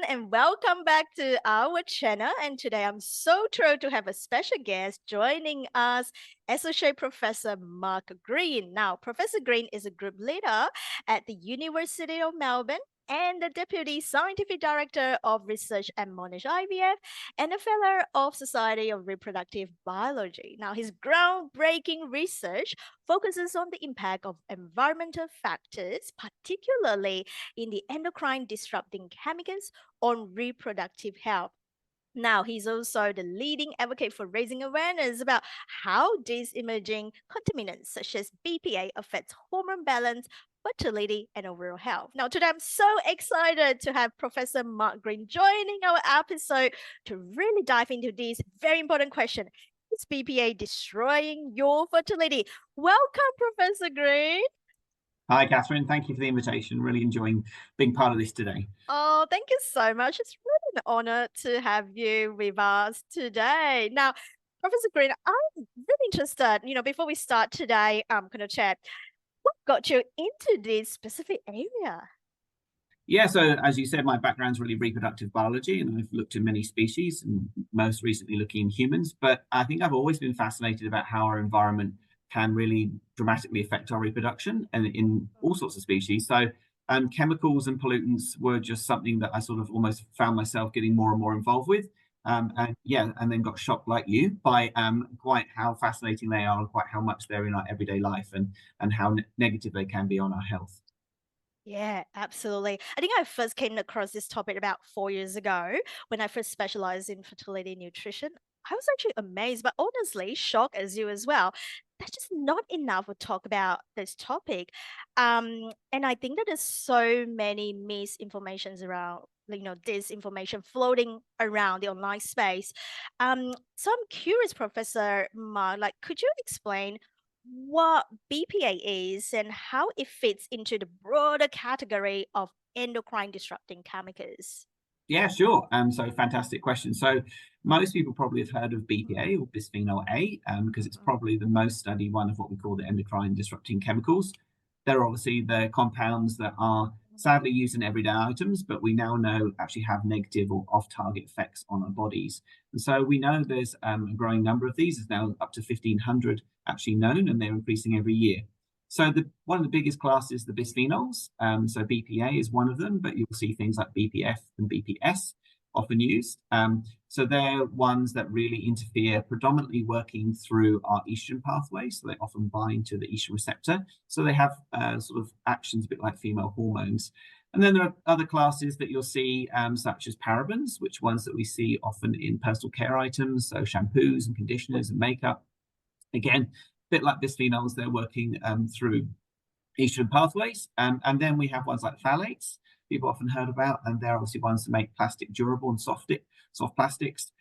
and welcome back to our channel. And today I'm so thrilled to have a special guest joining us, Associate Professor Mark Green. Now, Professor Green is a group leader at the University of Melbourne and the Deputy Scientific Director of Research at Monash IVF and a Fellow of Society of Reproductive Biology. Now, his groundbreaking research focuses on the impact of environmental factors, particularly in the endocrine disrupting chemicals on reproductive health. Now, he's also the leading advocate for raising awareness about how these emerging contaminants, such as BPA, affect hormone balance, fertility, and overall health. Now, today I'm so excited to have Professor Mark Green joining our episode to really dive into this very important question. Is BPA destroying your fertility? Welcome, Professor Green. Hi, Catherine. Thank you for the invitation. Really enjoying being part of this today. Oh, thank you so much. It's really an honor to have you with us today. Now, Professor Green, I'm really interested, before we start today, I'm going to chat, what got you into this specific area? Yeah, so as you said, my background's really reproductive biology, and I've looked at many species, and most recently looking in humans. But I think I've always been fascinated about how our environment can really dramatically affect our reproduction and in all sorts of species. So chemicals and pollutants were just something that I sort of almost found myself getting more and more involved with. And then got shocked like you by quite how fascinating they are and quite how much they're in our everyday life and how negative they can be on our health. Yeah, absolutely. I think I first came across this topic about 4 years ago when I first specialized in fertility nutrition. I was actually amazed, but honestly shocked as you as well. That's just not enough to talk about this topic. And I think that there's so many misinformations around, disinformation floating around the online space. So I'm curious, Professor Mark, could you explain what BPA is and how it fits into the broader category of endocrine disrupting chemicals? Yeah, sure. So fantastic question. So most people probably have heard of BPA or bisphenol A, because it's probably the most studied one of what we call the endocrine disrupting chemicals. They're obviously the compounds that are sadly used in everyday items, but we now know actually have negative or off-target effects on our bodies. And so we know there's a growing number of these. There's now up to 1,500 actually known, and they're increasing every year. So one of the biggest classes, the bisphenols. So BPA is one of them, but you'll see things like BPF and BPS often used. So they're ones that really interfere, predominantly working through our estrogen pathway. So they often bind to the estrogen receptor. So they have sort of actions a bit like female hormones. And then there are other classes that you'll see, such as parabens, which ones that we see often in personal care items, so shampoos and conditioners and makeup. Again, bit like bisphenols, they're working through estrogen pathways. And then we have ones like phthalates, people often heard about, and they're obviously ones that make plastic durable and soft plastics.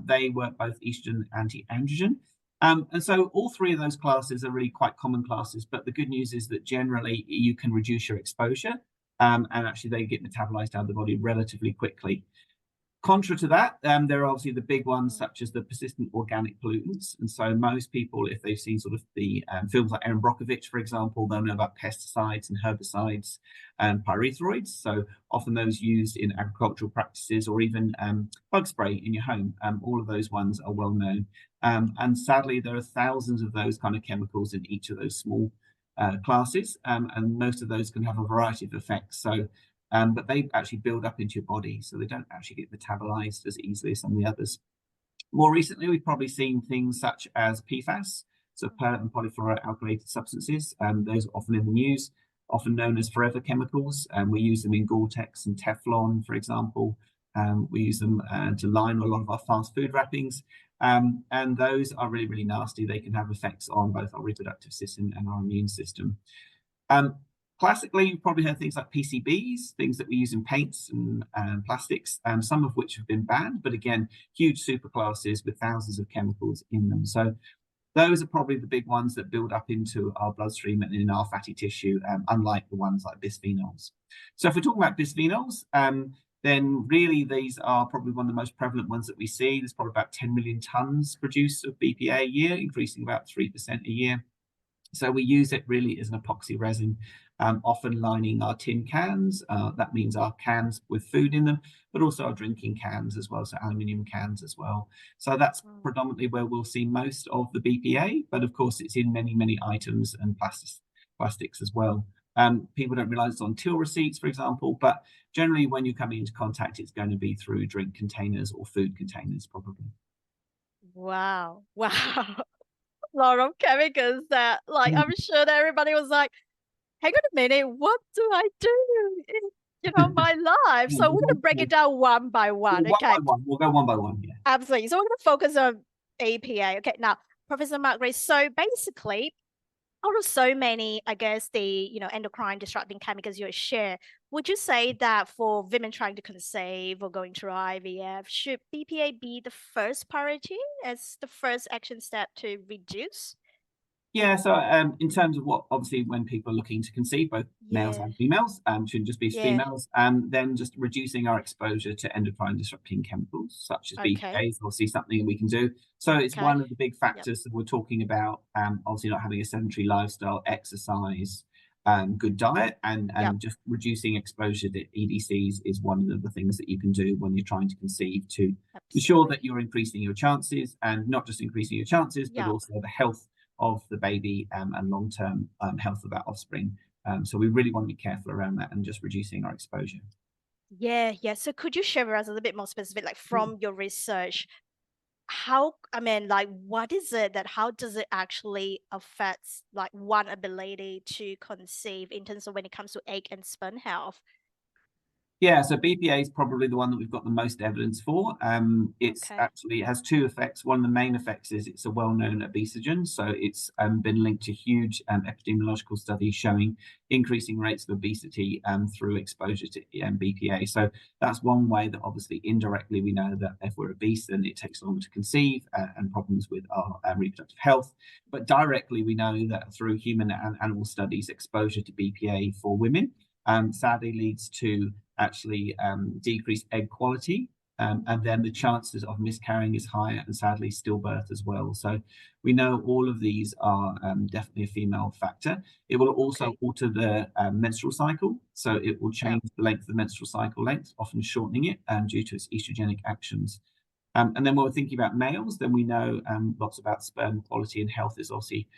They work both estrogen and anti-androgen. And so all three of those classes are really quite common classes, but the good news is that generally you can reduce your exposure, and actually they get metabolized out of the body relatively quickly. Contra to that, there are obviously the big ones such as the persistent organic pollutants. And so most people, if they've seen sort of the films like Erin Brockovich, for example, they'll know about pesticides and herbicides and pyrethroids. So often those used in agricultural practices or even bug spray in your home. All of those ones are well known. And sadly, there are thousands of those kind of chemicals in each of those small classes. And most of those can have a variety of effects. So but they actually build up into your body, so they don't actually get metabolized as easily as some of the others. More recently, we've probably seen things such as PFAS, so per and polyfluoroalkylated substances. Those are often in the news, often known as forever chemicals. We use them in Gore-Tex and Teflon, for example. We use them to line a lot of our fast food wrappings. And those are really, really nasty. They can have effects on both our reproductive system and our immune system. Classically, you've probably heard things like PCBs, things that we use in paints and plastics, some of which have been banned, but again, huge superclasses with thousands of chemicals in them. So those are probably the big ones that build up into our bloodstream and in our fatty tissue, unlike the ones like bisphenols. So if we're talking about bisphenols, then really these are probably one of the most prevalent ones that we see. There's probably about 10 million tons produced of BPA a year, increasing about 3% a year. So we use it really as an epoxy resin, often lining our tin cans. That means our cans with food in them, but also our drinking cans as well, so aluminium cans as well. So that's predominantly where we'll see most of the BPA, but of course it's in many, many items and plastics as well. People don't realize it's on till receipts, for example, but generally when you're coming into contact, it's going to be through drink containers or food containers, probably. Wow. Wow. Lot of chemicals that, like, I'm sure that everybody was like, hang on a minute, what do I do in, my life? Yeah, So we're gonna break it down one by one. one Okay. by one. We'll go one by one. Yeah. Absolutely. So we're gonna focus on APA. Okay. Now, Professor Margaret, so basically, out of so many, I guess, the endocrine disrupting chemicals you share, would you say that for women trying to conceive or going through IVF, should BPA be the first priority as the first action step to reduce? Yeah, so in terms of what, obviously, when people are looking to conceive, both males Yeah, and females, shouldn't just be yeah. females, then just reducing our exposure to endocrine disrupting chemicals such as Okay, BPA is obviously something we can do. So it's okay. one of the big Yep. factors that we're talking about, obviously not having a sedentary lifestyle, exercise, good diet, Yep. and just reducing exposure to EDCs is one of the things that you can do when you're trying to conceive to ensure that Absolutely. you're increasing your chances, and not just increasing your chances, but Yep. also the health of the baby, and long-term health of that offspring. So we really want to be careful around that and just reducing our exposure. Yeah, yeah. So could you share with us a little bit more specific, like Yeah. from your research, how, I mean, like, what is it that, how does it actually affects like one ability to conceive in terms of when it comes to egg and sperm health? Yeah, so BPA is probably the one that we've got the most evidence for. It's Okay. actually, it has two effects. One of the main effects is it's a well-known obesogen, so it's been linked to huge epidemiological studies showing increasing rates of obesity through exposure to BPA. So that's one way that obviously indirectly we know that if we're obese, then it takes longer to conceive, and problems with our reproductive health. But directly, we know that through human and animal studies, exposure to BPA for women sadly leads to actually decreased egg quality. And then the chances of miscarrying is higher, and sadly stillbirth as well. So we know all of these are definitely a female factor. It will also Okay. alter the menstrual cycle. So it will Yeah. change the length of the menstrual cycle length, often shortening it due to its estrogenic actions. And then when we're thinking about males, then we know lots about sperm quality and health is obviously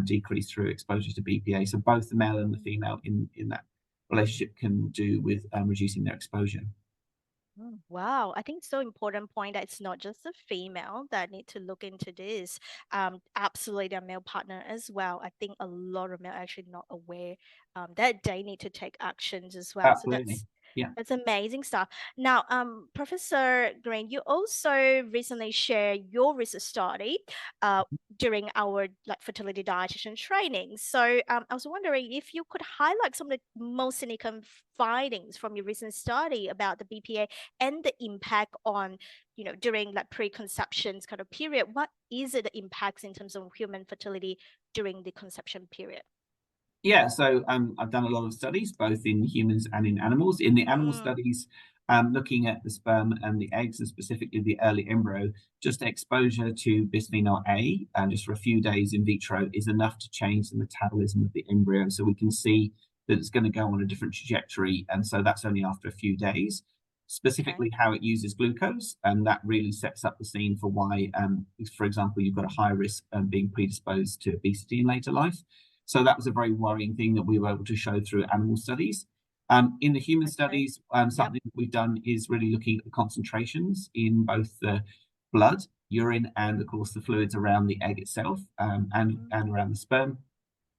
decreased through exposure to BPA. So both the male and the female in that relationship can do with reducing their exposure. Wow, I think it's so important point that it's not just the female that need to look into this. Absolutely their male partner as well. I think a lot of male actually not aware that they need to take actions as well. So Absolutely. Yeah. that's amazing stuff. Now, Professor Green, you also recently shared your research study uh, during our like fertility dietitian training. So I was wondering if you could highlight some of the most significant findings from your recent study about the BPA and the impact on, during like preconceptions kind of period. What is it the impacts in terms of human fertility during the conception period? Yeah, so I've done a lot of studies, both in humans and in animals. In the animal Mm, studies, looking at the sperm and the eggs, and specifically the early embryo, just exposure to bisphenol A, just for a few days in vitro, is enough to change the metabolism of the embryo. So we can see that it's going to go on a different trajectory, and so that's only after a few days. okay. Specifically, how it uses glucose, and that really sets up the scene for why, for example, you've got a higher risk of being predisposed to obesity in later life. So that was a very worrying thing that we were able to show through animal studies. In the human Okay. studies, Yep. something that we've done is really looking at the concentrations in both the blood, urine, and of course the fluids around the egg itself, and around the sperm,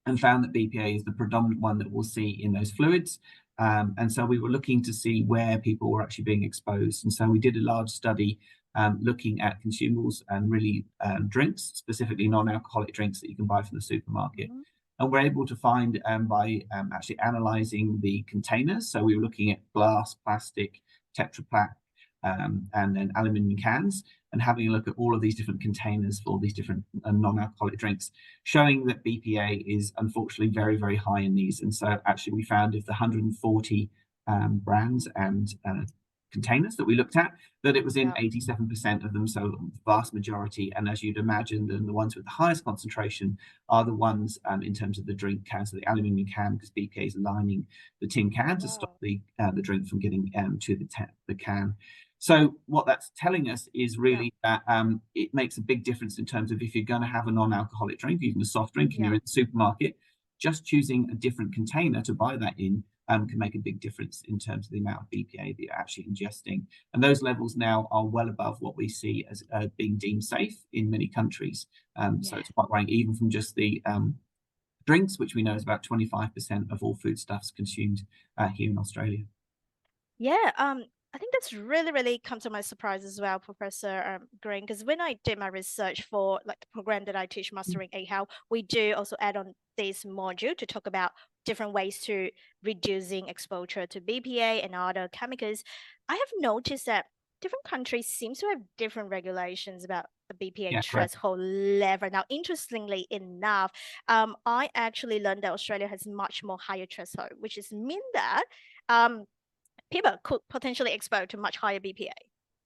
and found that BPA is the predominant one that we'll see in those fluids. And so we were looking to see where people were actually being exposed. And so we did a large study looking at consumables and really drinks, specifically non-alcoholic drinks that you can buy from the supermarket. Mhm. And we're able to find by actually analyzing the containers. So we were looking at glass, plastic, Tetra Pak, and then aluminium cans, and having a look at all of these different containers for these different non-alcoholic drinks, showing that BPA is unfortunately very, very high in these. And so actually we found if the 140 brands and containers that we looked at, that it was in Yeah. 87% of them, so the vast majority. And as you'd imagine, the ones with the highest concentration are the ones in terms of the drink can, so the aluminium can, because BPA is lining the tin can to stop Wow. the drink from getting to the can. So what that's telling us is Yeah. really that it makes a big difference in terms of if you're going to have a non-alcoholic drink, even a soft drink, and Yeah. you're in the supermarket, just choosing a different container to buy that in can make a big difference in terms of the amount of BPA that you're actually ingesting. And those levels now are well above what we see as being deemed safe in many countries. So Yeah. it's quite worrying, even from just the drinks, which we know is about 25% of all foodstuffs consumed here in Australia. Yeah, I think that's really, really come to my surprise as well, Professor Green, because when I did my research for like the program that I teach, Mastering AHEL, we do also add on this module to talk about different ways to reducing exposure to BPA and other chemicals. I have noticed that different countries seem to have different regulations about the BPA Yeah, correct. threshold level. Now, interestingly enough, I actually learned that Australia has much more higher threshold, which is mean that people could potentially expose to much higher BPA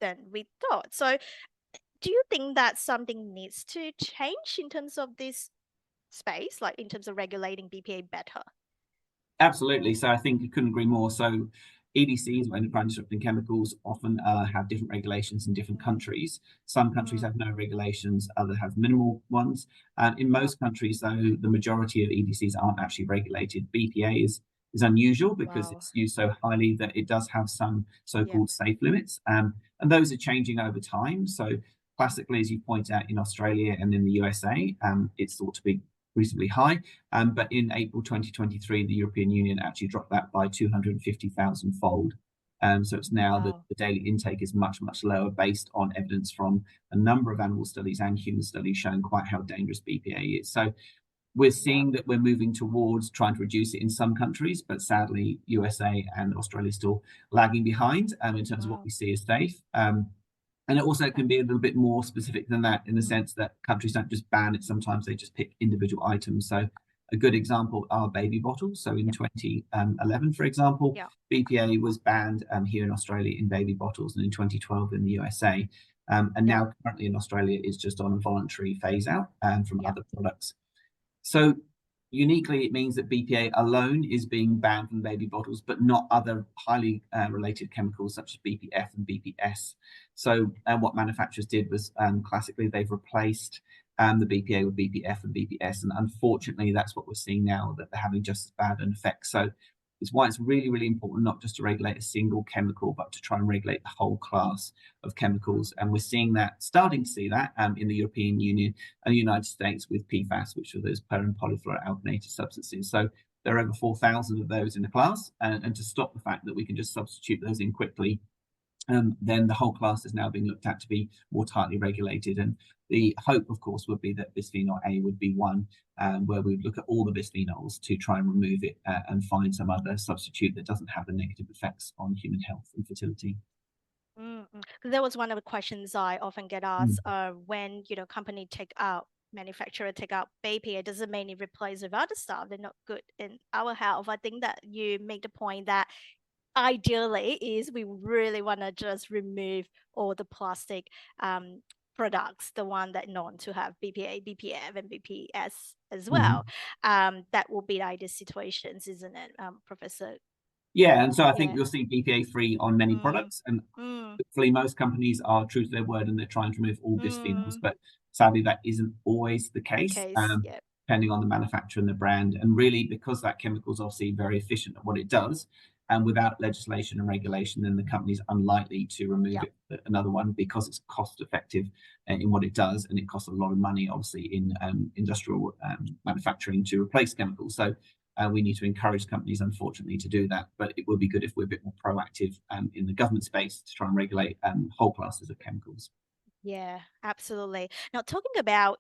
than we thought. So, do you think that something needs to change in terms of this space, like in terms of regulating BPA better? Absolutely. So I think you couldn't agree more. So EDCs, or endocrine disrupting chemicals, often have different regulations in different countries. Some countries Mm, have no regulations, others have minimal ones. In yeah. most countries, though, the majority of EDCs aren't actually regulated. BPA is unusual because Wow. it's used so highly that it does have some Yeah. so-called safe limits, and those are changing over time. So classically, as you point out, in Australia and in the USA, it's thought to be reasonably high. But in April 2023, the European Union actually dropped that by 250,000 fold. So it's now that Wow. the daily intake is much, much lower based on evidence from a number of animal studies and human studies showing quite how dangerous BPA is. So we're Yeah. seeing that we're moving towards trying to reduce it in some countries, but sadly, USA and Australia are still lagging behind in terms of what Wow. we see as safe. And it also Okay. can be a little bit more specific than that in the Mm, sense that countries don't just ban it, sometimes they just pick individual items. So a good example are baby bottles. So in yeah. 2011, for example, Yeah. BPA was banned here in Australia in baby bottles, and in 2012 in the USA. And Yeah. now currently in Australia is just on a voluntary phase out from Yeah. other products. So uniquely, it means that BPA alone is being Mm, banned from baby bottles, but not other highly related chemicals such as BPF and BPS. So what manufacturers did was classically they've replaced the BPA with BPF and BPS, and unfortunately, that's what we're seeing now, that they're having just as bad an effect. So it's why it's really, really important not just to regulate a single chemical, but to try and regulate the whole class of mm, chemicals. And we're seeing that, starting to see that in the European Union and the United States with PFAS, which are those per and polyfluoroalkylated substances. So there are over 4,000 of those in the class, and to stop the fact that we can just substitute those in quickly, then the whole class is now being looked at to be more tightly regulated. And the hope, of course, would be that bisphenol A would be one where we would look at all the bisphenols to try and remove it and find some other substitute that doesn't have the negative effects on human health and fertility. mm, mm. 'Cause that was one of the questions I often get Mm. asked when company take out manufacturer take out BPA, it doesn't mainly replace with other stuff. They're not good in our health. I think that you make the point that ideally is we really want to just remove all the plastic um, products, the one that known to have BPA, BPF, and BPS as well. Mhm. That will be the ideal situations, isn't it, Professor? Yeah, and so I think Yeah. you'll see BPA free on many Mm, products, and mm, hopefully most companies are true to their word and they're trying to remove all bisphenols, mm. but sadly that isn't always the The case, case, yeah. depending on the manufacturer and the brand. And really, because that chemical is obviously very efficient at what it does, and without legislation and regulation, then the company's unlikely to remove Yeah. it, another one, because it's cost effective in what it does, and it costs a lot of money, obviously, in industrial manufacturing to replace chemicals. So we need to encourage companies, unfortunately, to do that. But it would be good if we're a bit more proactive in the government space to try and regulate whole classes of chemicals. Yeah, absolutely. Now, talking about,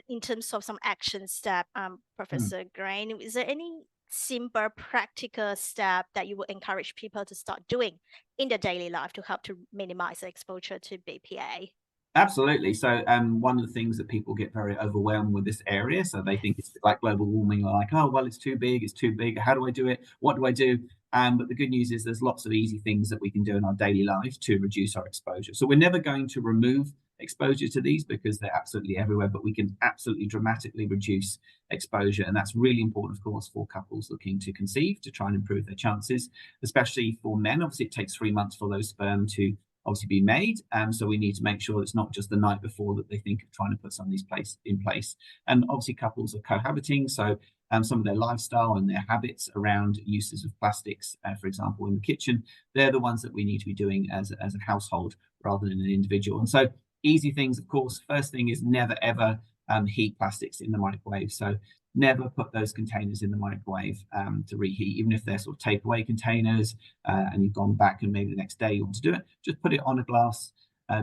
in terms of some action step, Mm. Professor Grain, is there any simple, practical step that you would encourage people to start doing in their daily life to help to minimize the exposure to BPA? Absolutely. So, one of the things that people get very overwhelmed with this area, so they think it's Yes. like global warming, like, oh, well, it's too big, it's too big. How do I do it? What do I do? But the good news is there's lots of easy things that we can do in our daily life to reduce our exposure. So we're never going to remove exposure to these because they're absolutely everywhere, but we can absolutely dramatically reduce exposure. And that's really important, of course, for couples looking to conceive, to try and improve their chances, especially for men. Obviously, it takes 3 months for those sperm to obviously be made. So we need to make sure it's not just the night before that they think of trying to put some of these in place. And obviously couples are cohabiting. So some of their lifestyle and their habits around uses of plastics, for example, in the kitchen, they're the ones that we need to be doing as a household rather than an individual. And so easy things, of course, first thing is never, ever heat plastics in the microwave. So never put those containers in the microwave to reheat, even if they're sort of takeaway containers and you've gone back and maybe the next day you want to do it, just put it on a glass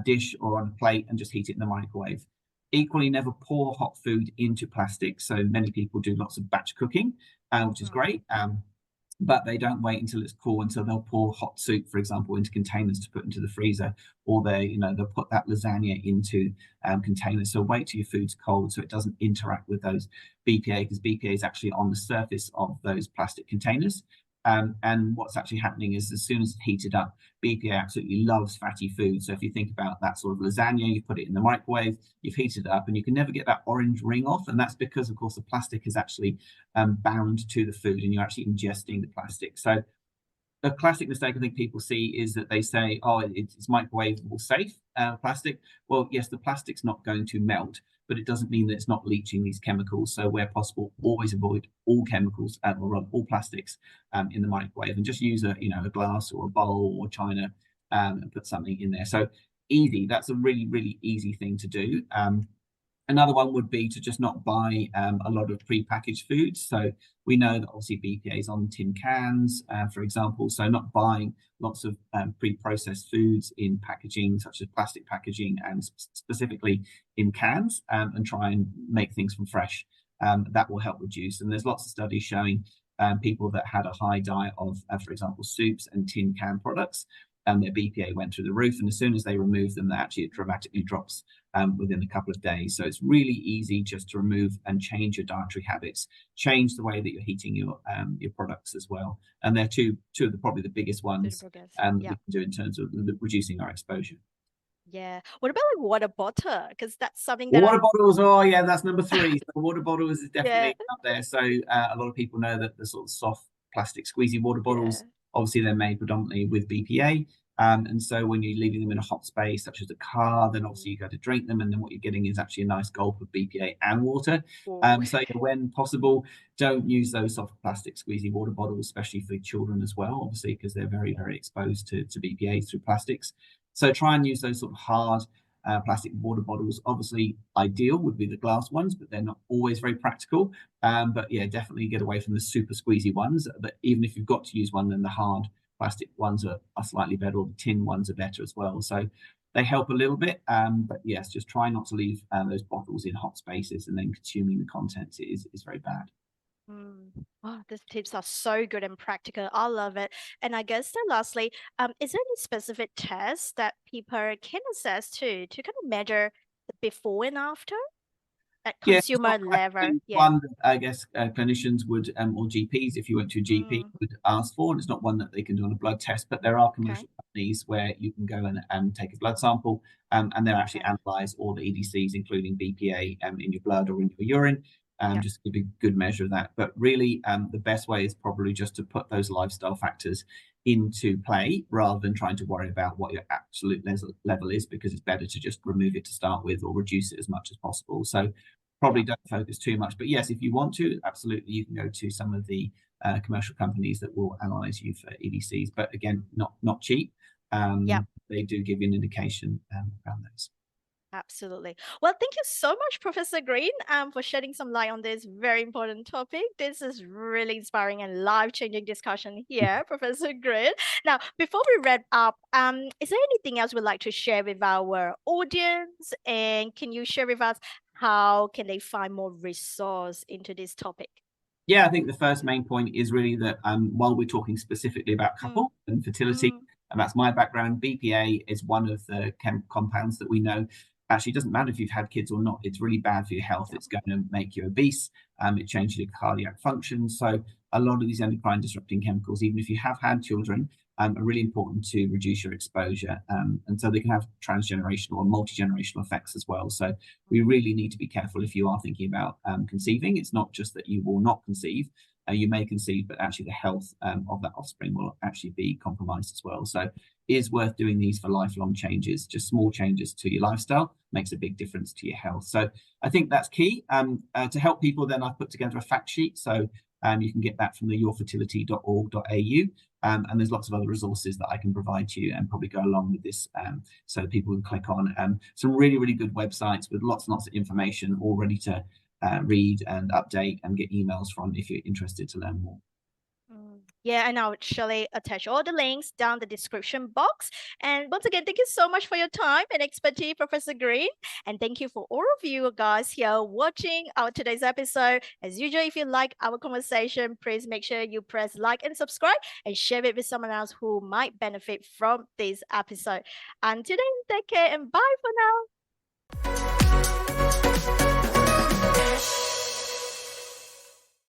dish or on a plate and just heat it in the microwave. Equally, never pour hot food into plastic. So many people do lots of batch cooking, which is great, but they don't wait until it's cool, until they'll pour hot soup, for example, into containers to put into the freezer, or they'll put that lasagna into containers. So wait till your food's cold so it doesn't interact with those BPA, because BPA is actually on the surface of those plastic containers. And what's actually happening is as soon as it's heated up, BPA absolutely loves fatty food. So if you think about that sort of lasagna, you put it in the microwave, you've heated it up, and you can never get that orange ring off. And that's because, of course, the plastic is actually bound to the food and you're actually ingesting the plastic. So a classic mistake I think people see is that they say, oh, it's microwavable safe plastic. Well, yes, the plastic's not going to melt, but it doesn't mean that it's not leaching these chemicals. So where possible, always avoid all chemicals or all plastics in the microwave, and just use a glass or a bowl or china and put something in there. So easy. That's a really, really easy thing to do. Another one would be to just not buy a lot of pre-packaged foods. So we know that obviously BPA is on tin cans, for example. So not buying lots of pre-processed foods in packaging, such as plastic packaging, and specifically in cans, and try and make things from fresh. That will help reduce. And there's lots of studies showing people that had a high diet of, for example, soups and tin can products, their BPA went through the roof. And as soon as they remove them, it dramatically drops within a couple of days. So it's really easy just to remove and change your dietary habits, change the way that you're heating your products as well. And they're two of probably the biggest ones that we can do in terms of reducing our exposure. Yeah. What about like water bottle? Because that's something that water bottles. Oh yeah, that's number 3. So water bottles is definitely up there. So a lot of people know that the sort of soft plastic squeezy water bottles, obviously they're made predominantly with BPA. And so when you're leaving them in a hot space, such as a car, then obviously you go to drink them, and then what you're getting is actually a nice gulp of BPA and water. So when possible, don't use those soft plastic squeezy water bottles, especially for children as well, obviously, because they're very, very exposed to BPA through plastics. So try and use those sort of hard plastic water bottles. Obviously, ideal would be the glass ones, but they're not always very practical. But yeah, definitely get away from the super squeezy ones. But even if you've got to use one, then the hard plastic ones are slightly better, or the tin ones are better as well. So they help a little bit. But yes, just try not to leave those bottles in hot spaces, and then consuming the contents is very bad. Oh, these tips are so good and practical. I love it. And I guess then lastly, is there any specific tests that people can assess to kind of measure the before and after at consumer level? One that I guess clinicians would, or GPs, if you went to a GP, would ask for, and it's not one that they can do on a blood test, but there are commercial companies where you can go and take a blood sample, and they'll actually analyze all the EDCs, including BPA, in your blood or in your urine. Just to give you a good measure of that. But really, the best way is probably just to put those lifestyle factors into play rather than trying to worry about what your absolute level is, because it's better to just remove it to start with, or reduce it as much as possible. So probably don't focus too much. But yes, if you want to, absolutely, you can go to some of the commercial companies that will analyze you for EDCs. But again, not cheap. They do give you an indication around those. Absolutely. Well, thank you so much, Professor Green, for shedding some light on this very important topic. This is really inspiring and life-changing discussion here, Professor Green. Now, before we wrap up, is there anything else we'd like to share with our audience? And can you share with us how can they find more resource into this topic? Yeah, I think the first main point is really that while we're talking specifically about couple and fertility, and that's my background, BPA is one of the compounds that we know actually it doesn't matter if you've had kids or not, it's really bad for your health. It's going to make you obese. It changes your cardiac function. So a lot of these endocrine disrupting chemicals, even if you have had children, are really important to reduce your exposure. And so they can have transgenerational or multi-generational effects as well. So we really need to be careful if you are thinking about conceiving. It's not just that you will not conceive. You may conceive, but actually the health of that offspring will actually be compromised as well. So it is worth doing these for lifelong changes. Just small changes to your lifestyle makes a big difference to your health. So I think that's key. To help people, then I've put together a fact sheet. So you can get that from the yourfertility.org.au. And there's lots of other resources that I can provide to you and probably go along with this, so people can click on some really, really good websites with lots and lots of information all ready to read and update and get emails from if you're interested to learn more. Yeah, and I'll surely attach all the links down the description box. And once again, thank you so much for your time and expertise, Professor Green. And thank you for all of you guys here watching our today's episode. As usual, if you like our conversation, please make sure you press like and subscribe and share it with someone else who might benefit from this episode. Until then, take care and bye for now.